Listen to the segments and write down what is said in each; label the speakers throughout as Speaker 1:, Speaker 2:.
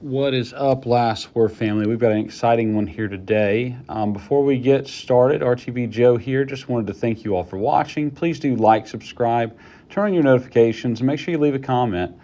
Speaker 1: What is up, Last Word family? We've got an exciting one here today. Before we get started, RTV Joe here. Just wanted to thank you all for watching. Please do like, subscribe, turn on your notifications, and make sure you leave a comment.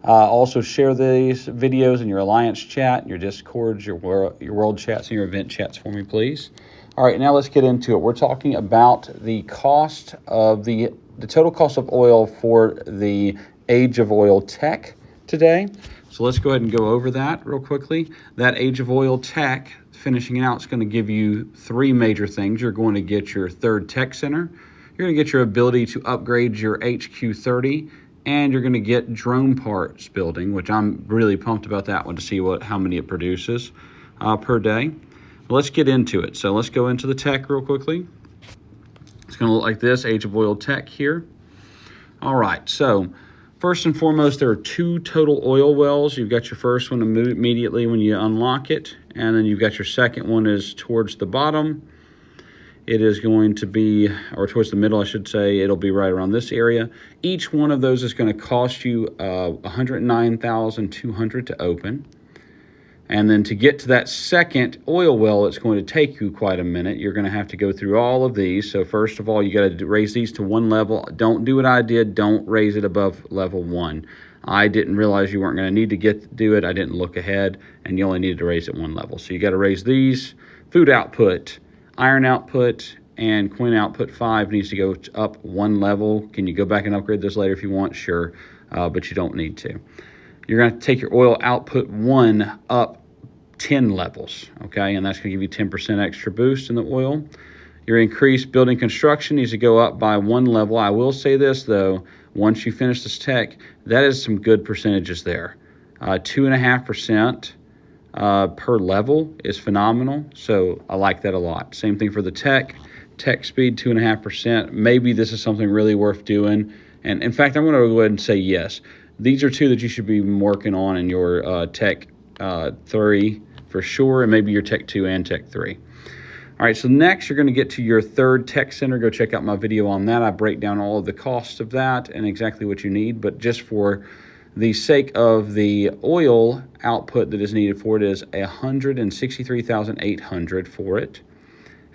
Speaker 1: Also, share these videos in your Alliance chat, your Discords, your world chats, and your event chats for me, please. All right, now let's get into it. We're talking about the cost of the total cost of oil for the Age of Oil tech today. So let's go ahead and go over that real quickly. That Age of Oil tech, finishing it out, is going to give you three major things. You're going to get your third tech center. You're going to get your ability to upgrade your HQ30, and you're going to get drone parts building, which I'm really pumped about that one to see how many it produces per day. Let's get into it. So let's go into the tech real quickly. It's going to look like this, Age of Oil tech here. All right, so first and foremost, there are two total oil wells. You've got your first one immediately when you unlock it, and then you've got your second one is towards the bottom. It is going to be, or towards the middle, I should say, it'll be right around this area. Each one of those is going to cost you $109,200 to open. And then to get to that second oil well, it's going to take you quite a minute. You're going to have to go through all of these. So first of all, you got to raise these to one level. Don't do what I did. Don't raise it above level 1. I didn't realize you weren't going to need to do it. I didn't look ahead, and you only needed to raise it one level. So you got to raise these. Food output, iron output, and coin output 5 needs to go up one level. Can you go back and upgrade this later if you want? Sure, but you don't need to. You're going to take your oil output 1 up 10 levels, okay? And that's going to give you 10% extra boost in the oil. Your increased building construction needs to go up by 1 level. I will say this, though. Once you finish this tech, that is some good percentages there. 2.5% per level is phenomenal, so I like that a lot. Same thing for the tech speed, 2.5%. Maybe this is something really worth doing. And in fact, I'm going to go ahead and say yes. These are two that you should be working on in your tech 3 for sure, and maybe your tech 2 and tech 3. All right, so next you're going to get to your third tech center. Go check out my video on that. I break down all of the costs of that and exactly what you need, but just for the sake of the oil output that is needed for it is $163,800 for it.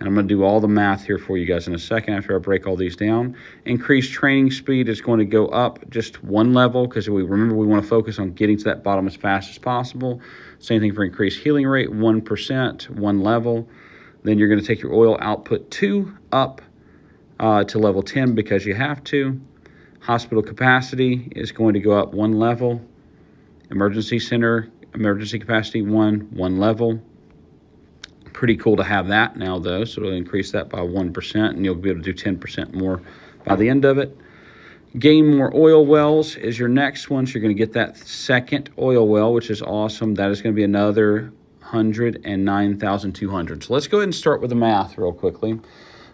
Speaker 1: And I'm going to do all the math here for you guys in a second after I break all these down. Increased training speed is going to go up just one level because we want to focus on getting to that bottom as fast as possible. Same thing for increased healing rate, 1%, one level. Then you're going to take your oil output 2 up to level 10 because you have to. Hospital capacity is going to go up one level. Emergency center, emergency capacity 1 level. Pretty cool to have that now, though, so it'll increase that by 1%, and you'll be able to do 10% more by the end of it. Gain more oil wells is your next one, so you're going to get that second oil well, which is awesome. That is going to be another $109,200. So let's go ahead and start with the math real quickly.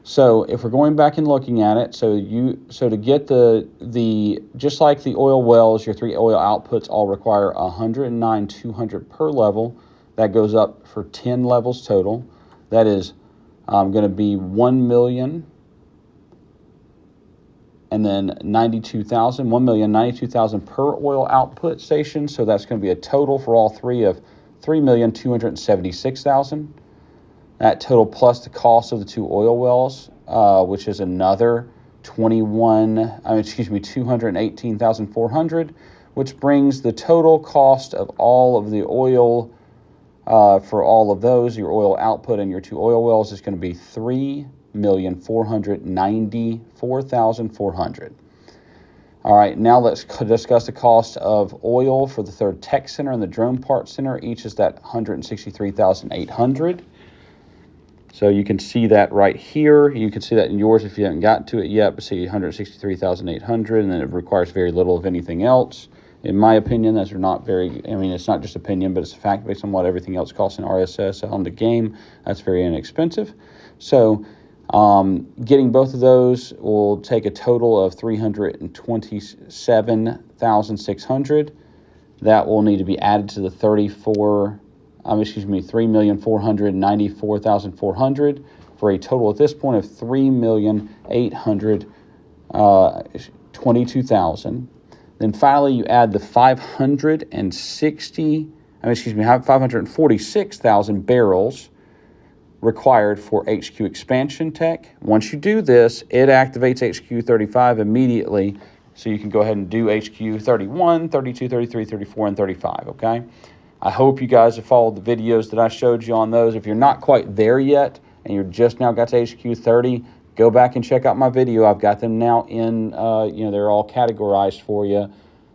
Speaker 1: So if we're going back and looking at it, so to get the just like the oil wells, your 3 oil outputs all require $109,200 per level. That goes up for 10 levels total. That is going to be $1 million and then $1,092,000 per oil output station. So that's going to be a total for all three of $3,276,000. That total plus the cost of the 2 oil wells, which is another $218,400, which brings the total cost of all of the oil for all of those, your oil output and your 2 oil wells is going to be $3,494,400. All right, now let's discuss the cost of oil for the third tech center and the drone parts center. Each is that $163,800. So you can see that right here. You can see that in yours if you haven't gotten to it yet, but see $163,800, and then it requires very little of anything else. In my opinion, those are not very, it's not just opinion, but it's a fact based on what everything else costs in RSS on the game. That's very inexpensive. So getting both of those will take a total of $327,600. That will need to be added to the $3,494,400 for a total at this point of $3,822,000. Then finally, you add the $560 546,000 barrels required for HQ expansion tech. Once you do this, it activates HQ 35 immediately, so you can go ahead and do HQ 31, 32, 33, 34, and 35, okay? I hope you guys have followed the videos that I showed you on those. If you're not quite there yet and you're just now got to HQ 30, go back and check out my video. I've got them now in, they're all categorized for you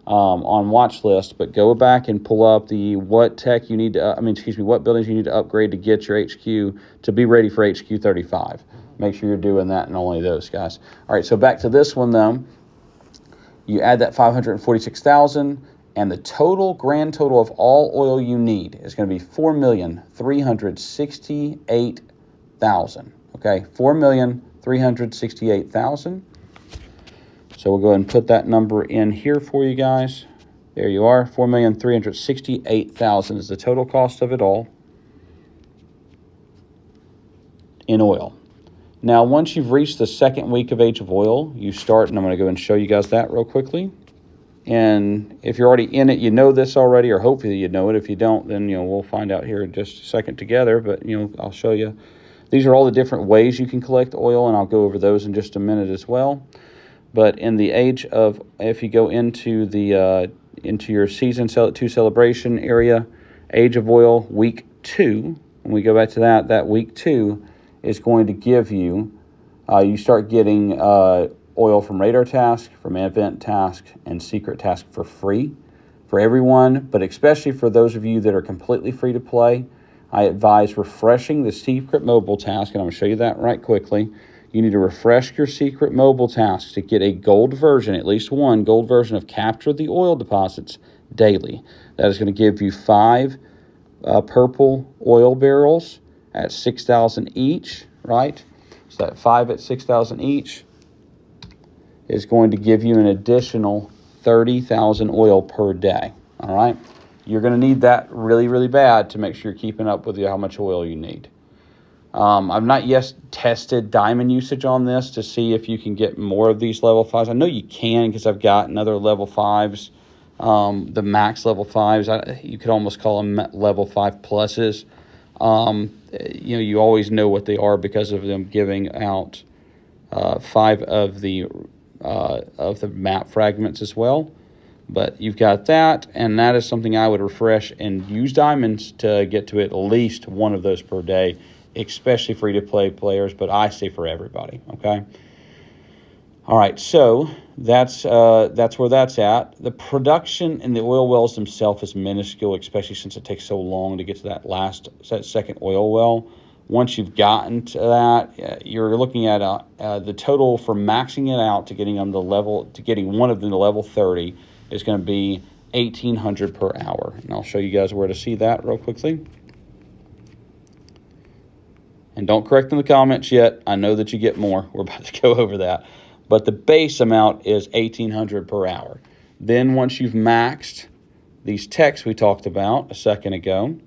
Speaker 1: on watch list, but go back and pull up what tech you need to, what buildings you need to upgrade to get your HQ to be ready for HQ 35. Make sure you're doing that and only those, guys. All right, so back to this one, though. You add that 546,000, and the grand total of all oil you need is going to be 4,368,000. Okay, 4,368,000. So we'll go ahead and put that number in here for you guys. There you are. 4,368,000 is the total cost of it all in oil. Now, once you've reached the second week of age of oil, you start, and I'm going to go and show you guys that real quickly. And if you're already in it, you know this already, or hopefully you know it. If you don't, then we'll find out here in just a second together. But I'll show you. These are all the different ways you can collect oil, and I'll go over those in just a minute as well. But in the age of, if you go into into your season 2 celebration area, age of oil, week 2, when we go back to that week 2 is going to give you, you start getting oil from radar task, from event task, and secret task for free for everyone, but especially for those of you that are completely free to play. I advise refreshing the secret mobile task, and I'm going to show you that right quickly. You need to refresh your secret mobile tasks to get a gold version, at least one gold version of Capture the Oil Deposits daily. That is going to give you 5 purple oil barrels at 6,000 each, right? So that 5 at 6,000 each is going to give you an additional 30,000 oil per day, all right? You're going to need that really, really bad to make sure you're keeping up with how much oil you need. I've not yet tested diamond usage on this to see if you can get more of these level 5s. I know you can because I've got another level 5s, the max level 5s. You could almost call them level 5 pluses. You always know what they are because of them giving out 5 of the map fragments as well. But you've got that, and that is something I would refresh and use diamonds to get to at least one of those per day, especially free-to-play players, but I say for everybody, okay? All right, so that's where that's at. The production in the oil wells themselves is minuscule, especially since it takes so long to get to that second oil well. Once you've gotten to that, you're looking at the total for maxing it out to getting them getting one of them to level 30 is going to be $1,800 per hour. And I'll show you guys where to see that real quickly. And don't correct in the comments yet. I know that you get more. We're about to go over that. But the base amount is $1,800 per hour. Then once you've maxed these techs we talked about a second ago,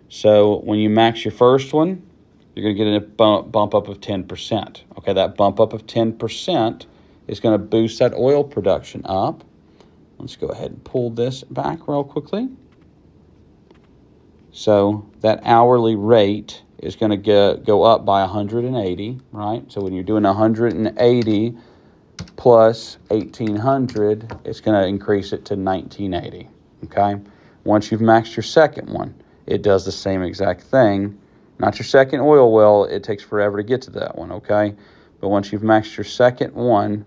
Speaker 1: so when you max your first one, you're going to get a bump up of 10%. Okay, that bump up of 10% is going to boost that oil production up. Let's go ahead and pull this back real quickly. So that hourly rate is going to go up by 180, right? So when you're doing 180 plus 1,800, it's going to increase it to 1,980, okay? Once you've maxed your second one, it does the same exact thing. Not your second oil well, it takes forever to get to that one, okay? But once you've maxed your second one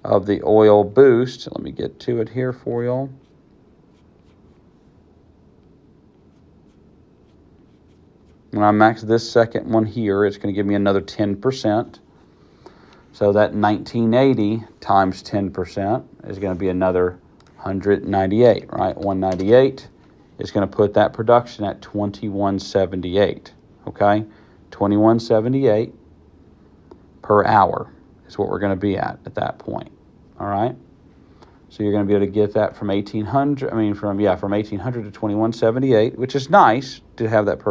Speaker 1: of the oil boost, let me get to it here for y'all. When I max this second one here, it's going to give me another 10%. So that 1980 times 10% is going to be another 198, right? 198 is going to put that production at 2178, okay? 2178 per hour is what we're going to be at that point, all right? So you're going to be able to get that from 1800, from 1800 to 2178, which is nice to have that per